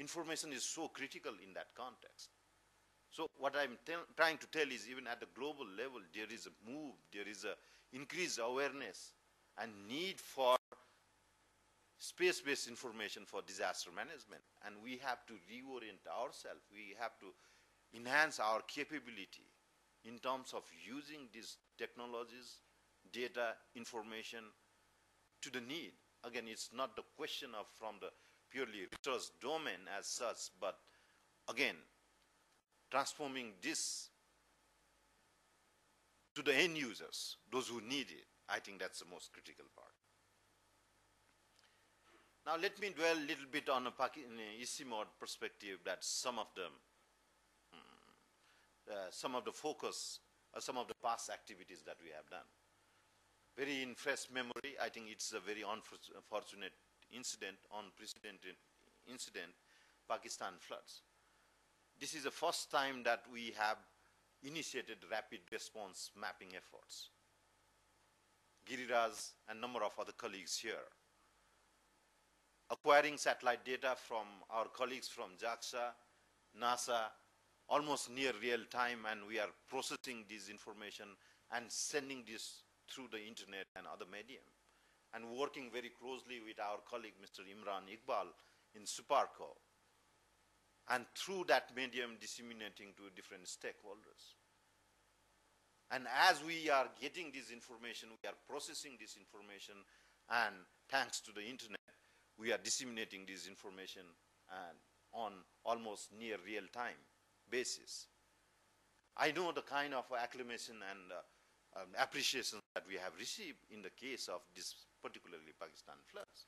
information is so critical in that context. So what I'm trying to tell is, even at the global level, there is a move, there is a increased awareness and need for space-based information for disaster management. And we have to reorient ourselves. We have to enhance our capability in terms of using these technologies, data, information to the need. Again, it's not the question of from the purely research domain as such, but again, transforming this to the end users, those who need it. I think that's the most critical part. Now let me dwell a little bit on a ICIMOD perspective, that some of the focus, some of the past activities that we have done. Very in fresh memory, I think it's a very unfortunate incident, unprecedented incident, Pakistan floods. This is the first time that we have initiated rapid response mapping efforts. Giriraj and number of other colleagues here, acquiring satellite data from our colleagues from JAXA, NASA, almost near real time, and we are processing this information and sending this through the internet and other medium, and working very closely with our colleague, Mr. Imran Iqbal in Suparco, and through that medium disseminating to different stakeholders. And as we are getting this information, we are processing this information, and thanks to the internet, we are disseminating this information and on almost near real-time basis. I know the kind of acclamation and appreciation that we have received in the case of this particularly Pakistan floods.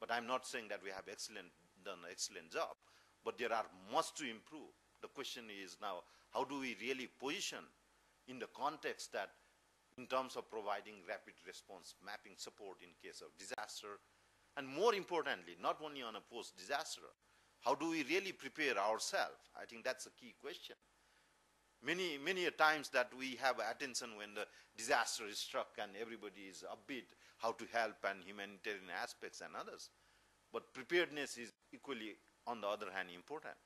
But I'm not saying that we have done an excellent job, but there are much to improve. The question is now, how do we really position in the context that in terms of providing rapid response mapping support in case of disaster, and more importantly, not only on a post-disaster, how do we really prepare ourselves? I think that's a key question. Many a times that we have attention when the disaster is struck and everybody is upbeat, how to help and humanitarian aspects and others. But preparedness is equally, on the other hand, important.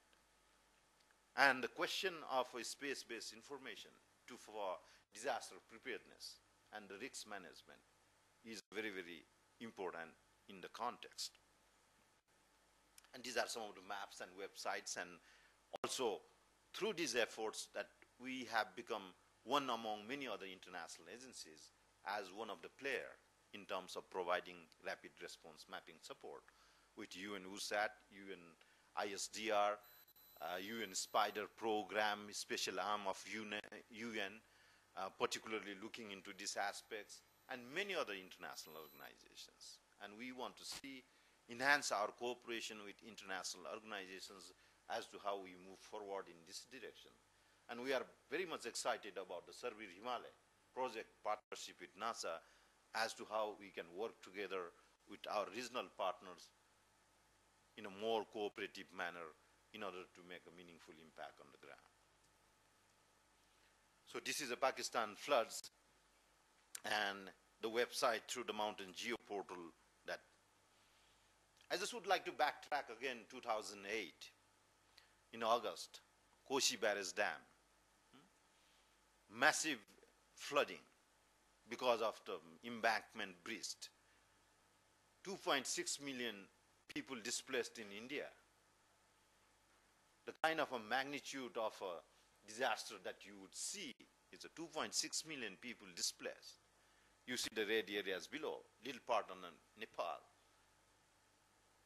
And the question of a space-based information for disaster preparedness and the risk management is very, very important in the context. And these are some of the maps and websites, and also through these efforts that we have become one among many other international agencies as one of the players in terms of providing rapid response mapping support with UN USAT, UN ISDR, UN SPIDER program, special arm of UN, particularly looking into these aspects, and many other international organizations. And we want to enhance our cooperation with international organizations as to how we move forward in this direction. And we are very much excited about the Survey Himalaya project partnership with NASA as to how we can work together with our regional partners in a more cooperative manner in order to make a meaningful impact on the ground. So this is the Pakistan floods and the website through the Mountain Geo portal. That I just would like to backtrack again, 2008 in August, Koshi Barrage Dam. Massive flooding because of the embankment breached. 2.6 million people displaced in India. The kind of a magnitude of a disaster that you would see is a 2.6 million people displaced. You see the red areas below, little part on Nepal.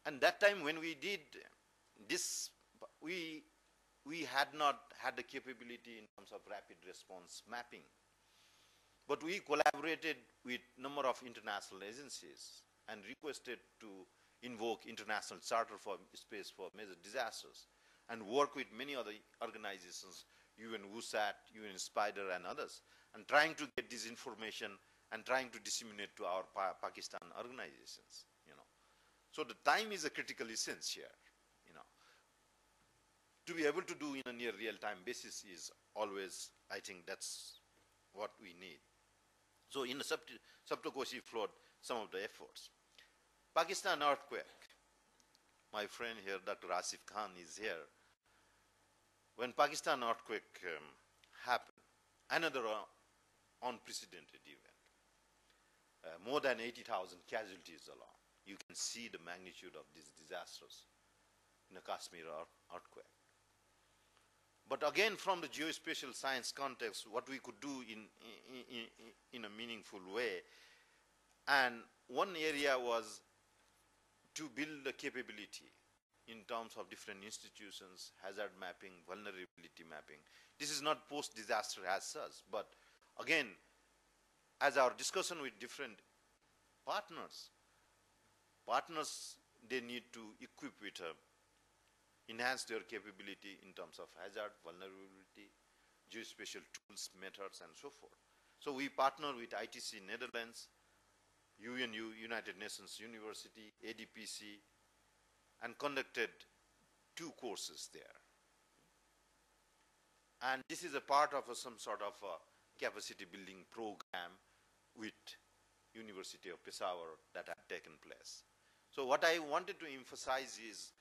And that time when we did this, we had not had the capability in terms of rapid response mapping. But we collaborated with a number of international agencies and requested to invoke International Charter for Space for Major Disasters and work with many other organizations, UN USAT, UN SPIDER and others, and trying to get this information and trying to disseminate to our Pakistan organizations. So the time is a critical essence here. To be able to do in a near real-time basis is always, I think that's what we need. So in the Saptakoshi flood, some of the efforts. Pakistan earthquake. my friend here, Dr. Asif Khan, is here. When Pakistan earthquake happened, another unprecedented event, more than 80,000 casualties alone. You can see the magnitude of these disasters in the Kashmir earthquake. But again, from the geospatial science context, what we could do in a meaningful way, and one area was to build the capability in terms of different institutions, hazard mapping, vulnerability mapping. This is not post-disaster as such, but again, as our discussion with different partners, they need to equip with enhance their capability in terms of hazard, vulnerability, geospatial tools, methods, and so forth. So we partner with ITC Netherlands, UNU, United Nations University, ADPC, and conducted 2 courses there. And this is a part of some sort of a capacity building program with University of Peshawar that had taken place. So what I wanted to emphasize is,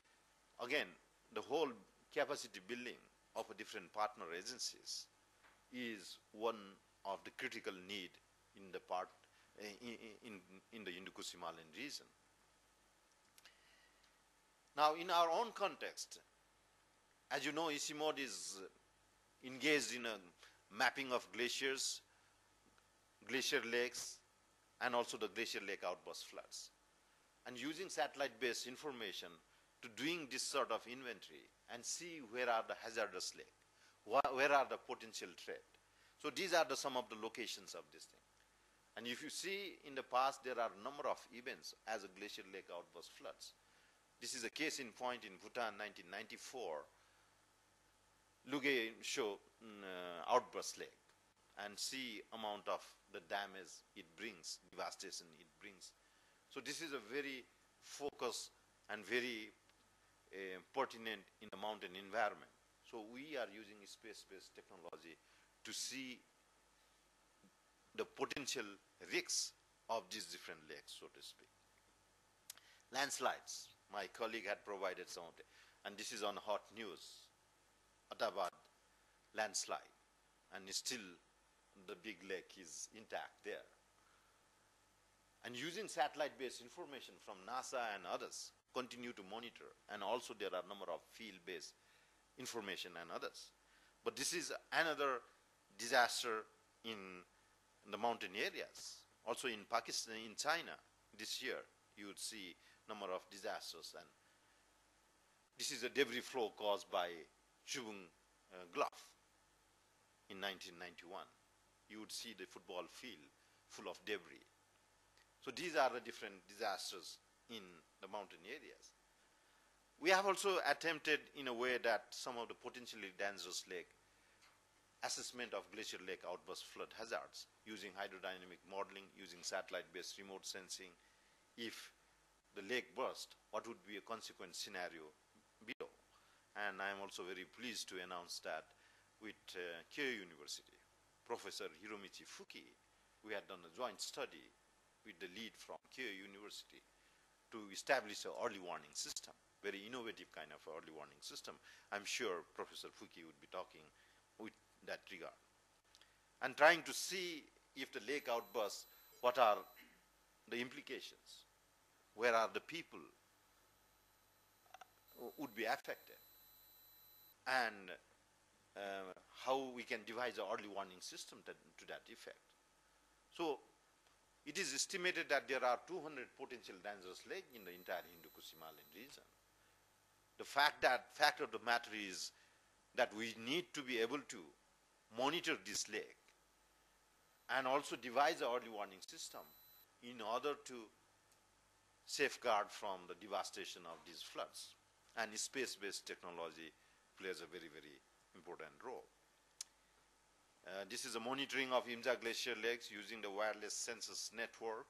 again, the whole capacity building of a different partner agencies is one of the critical need in the part in the Hindu-Kush Himalayan region. Now, in our own context, as you know, ICIMOD is engaged in a mapping of glaciers, glacier lakes, and also the glacier lake outburst floods. And using satellite-based information to doing this sort of inventory and see where are the hazardous lakes, where are the potential threat. So these are some of the locations of this thing. And if you see in the past, there are a number of events as a glacier lake outburst floods. This is a case in point in Bhutan, 1994. Luge show outburst lake and see amount of the damage it brings, devastation it brings. So this is a very focused and very pertinent in the mountain environment. So we are using space-based technology to see the potential risks of these different lakes, so to speak. Landslides, my colleague had provided some of it, and this is on hot news. Attabad landslide, and still the big lake is intact there. And using satellite-based information from NASA and others, continue to monitor, and also there are a number of field-based information and others. But this is another disaster in the mountain areas. Also in Pakistan, in China, this year, you would see number of disasters, and this is a debris flow caused by Chubung Gulf in 1991. You would see the football field full of debris. So these are the different disasters in the mountain areas. We have also attempted in a way that some of the potentially dangerous lake assessment of glacier lake outburst flood hazards using hydrodynamic modeling, using satellite-based remote sensing. If the lake burst, what would be a consequent scenario below? And I'm also very pleased to announce that with Keio University, Professor Hiromichi Fuki, we had done a joint study with the lead from Keio University to establish an early warning system, very innovative kind of early warning system. I'm sure Professor Fuki would be talking with that regard. And trying to see if the lake outbursts, what are the implications? Where are the people would be affected? And how we can devise an early warning system to that effect. So it is estimated that there are 200 potential dangerous lakes in the entire Hindu-Kush Himalayan region. The fact of the matter is that we need to be able to monitor this lake and also devise an early warning system in order to safeguard from the devastation of these floods. And space-based technology plays a very, very important role. This is a monitoring of Imja Glacier lakes using the wireless sensors network.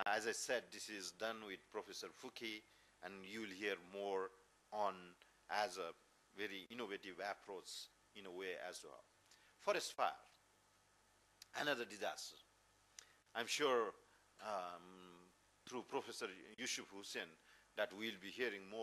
As I said, this is done with Professor Fuki, and you will hear more on as a very innovative approach in a way as well. Forest fire, another disaster. I'm sure through Professor Yusuf Hussain that we'll be hearing more